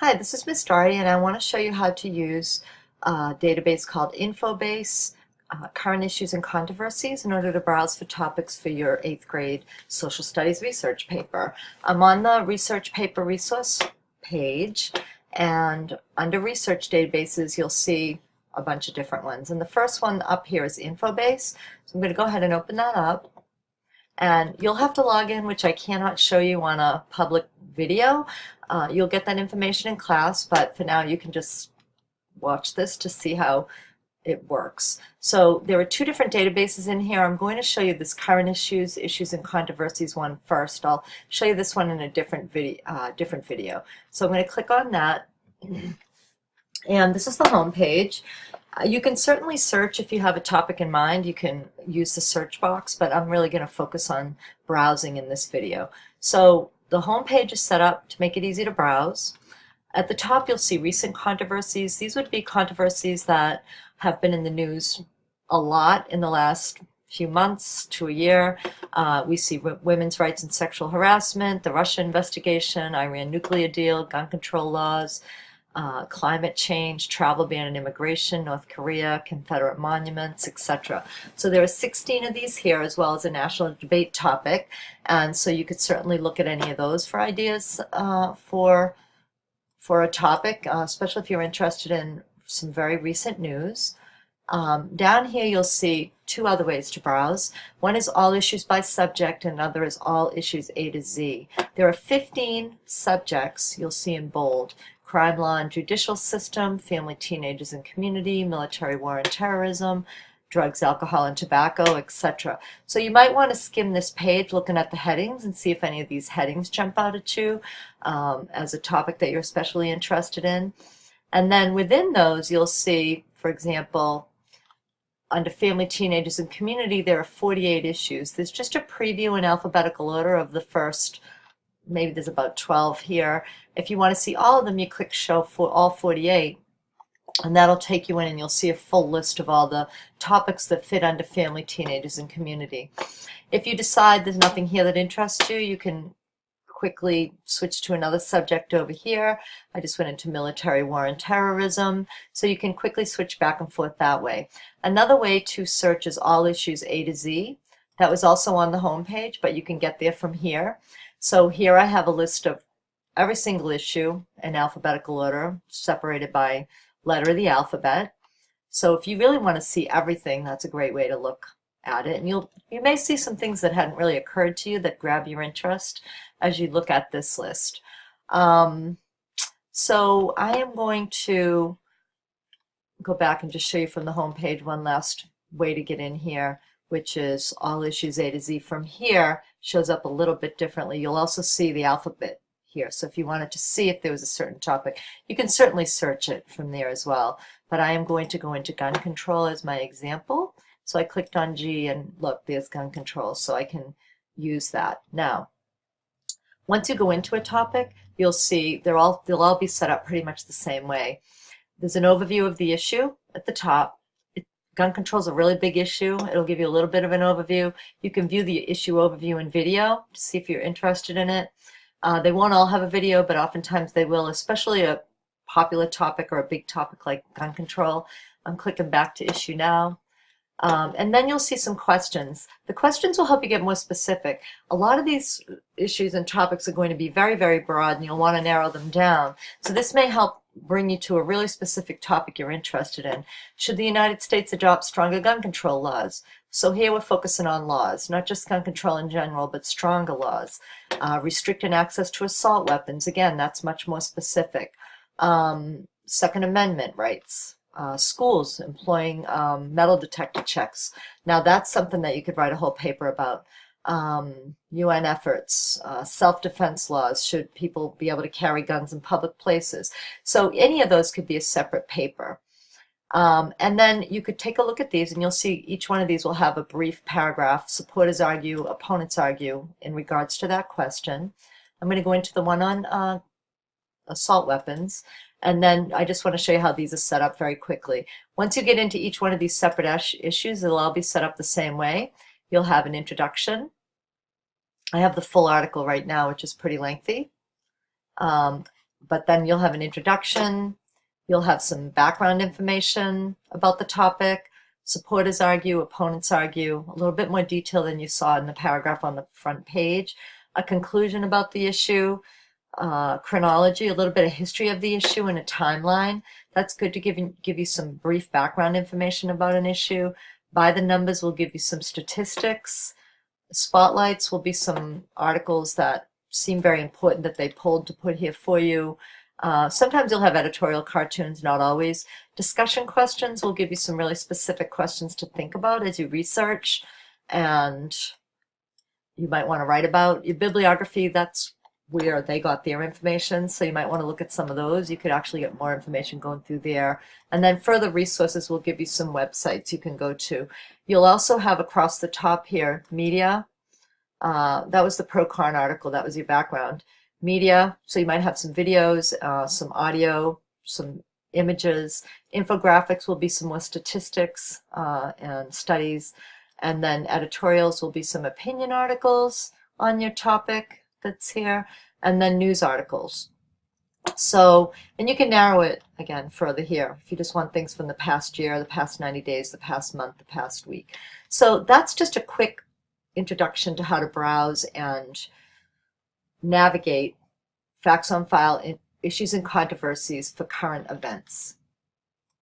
Hi, this is Miss Doherty, and I want to show you how to use a database called Infobase, Current Issues and Controversies, in order to browse for topics for your 8th grade social studies research paper. I'm on the research paper resource page, and under research databases, you'll see a bunch of different ones. And the first one up here is Infobase. So I'm going to go ahead and open that up. And you'll have to log in, which I cannot show you on a public video. You'll get that information in class, but for now you can just watch this to see how it works. So there are two different databases in here. I'm going to show you this current issues and controversies one first. I'll show you this one in a different video. So I'm going to click on that, and this is the home page. You can certainly search if you have a topic in mind. You can use the search box, but I'm really going to focus on browsing in this video. So the home page is set up to make it easy to browse. At the top, you'll see recent controversies. These would be controversies that have been in the news a lot in the last few months to a year. We see women's rights and sexual harassment, the Russia investigation, Iran nuclear deal, gun control laws, climate change, travel ban and immigration, North Korea, Confederate monuments, etc. So there are 16 of these here, as well as a national debate topic, and so you could certainly look at any of those for ideas for a topic, especially if you're interested in some very recent news. Down here you'll see two other ways to browse. One is all issues by subject, and another is all issues A to Z. There are 15 subjects you'll see in bold: crime, law, and judicial system, family, teenagers, and community, military, war, and terrorism, drugs, alcohol, and tobacco, etc. So you might want to skim this page looking at the headings and see if any of these headings jump out at you as a topic that you're especially interested in. And then within those, you'll see, for example, under family, teenagers, and community, there are 48 issues. There's just a preview in alphabetical order of the first. Maybe there's about 12 here. If you want to see all of them, you click show for all 48, and that'll take you in and you'll see a full list of all the topics that fit under family, teenagers, and community. If you decide there's nothing here that interests you, you can quickly switch to another subject over here. I just went into military, war, and terrorism, so you can quickly switch back and forth that way. Another way to search is all issues A to Z. That was also on the home page, but you can get there from here. So here I have a list of every single issue in alphabetical order, separated by letter of the alphabet. So if you really want to see everything, that's a great way to look at it. And you may see some things that hadn't really occurred to you that grab your interest as you look at this list. So I am going to go back and just show you from the home page one last way to get in here, which is all issues A to Z. From here shows up a little bit differently. You'll also see the alphabet here. So if you wanted to see if there was a certain topic, you can certainly search it from there as well. But I am going to go into gun control as my example. So I clicked on G, and look, there's gun control, so I can use that. Now, once you go into a topic, you'll see they'll all be set up pretty much the same way. There's an overview of the issue at the top. Gun control is a really big issue. It'll give you a little bit of an overview. You can view the issue overview in video to see if you're interested in it. They won't all have a video, but oftentimes they will, especially a popular topic or a big topic like gun control. I'm clicking back to issue now. And then you'll see some questions. The questions will help you get more specific. A lot of these issues and topics are going to be very, very broad, and you'll want to narrow them down. So this may help bring you to a really specific topic you're interested in. Should the United States adopt stronger gun control laws? So here we're focusing on laws, not just gun control in general, but stronger laws. Restricting access to assault weapons. Again, that's much more specific. Second Amendment rights. Schools employing metal detector checks. Now that's something that you could write a whole paper about. UN efforts, self-defense laws, should people be able to carry guns in public places? So any of those could be a separate paper. And then you could take a look at these, and you'll see each one of these will have a brief paragraph. Supporters argue, opponents argue in regards to that question. I'm going to go into the one on assault weapons. And then I just want to show you how these are set up very quickly. Once you get into each one of these separate issues, they'll all be set up the same way. You'll have an introduction. I have the full article right now, which is pretty lengthy. but then you'll have an introduction, you'll have some background information about the topic, supporters argue, opponents argue, a little bit more detail than you saw in the paragraph on the front page, a conclusion about the issue, chronology, a little bit of history of the issue and a timeline. That's good to give you some brief background information about an issue. By the numbers will give you some statistics. Spotlights will be some articles that seem very important that they pulled to put here for you. Sometimes you'll have editorial cartoons, not always. Discussion questions will give you some really specific questions to think about as you research, and you might want to write about. Your bibliography, that's where they got their information, so you might want to look at some of those. You could actually get more information going through there. And then further resources will give you some websites you can go to. You'll also have across the top here, media. That was the ProCon article, that was your background. Media, so you might have some videos, some audio, some images. Infographics will be some more statistics and studies. And then editorials will be some opinion articles on your topic that's here, and then news articles. So, and you can narrow it again further here if you just want things from the past year, the past 90 days, the past month, the past week. So that's just a quick introduction to how to browse and navigate facts on file, issues and controversies for current events.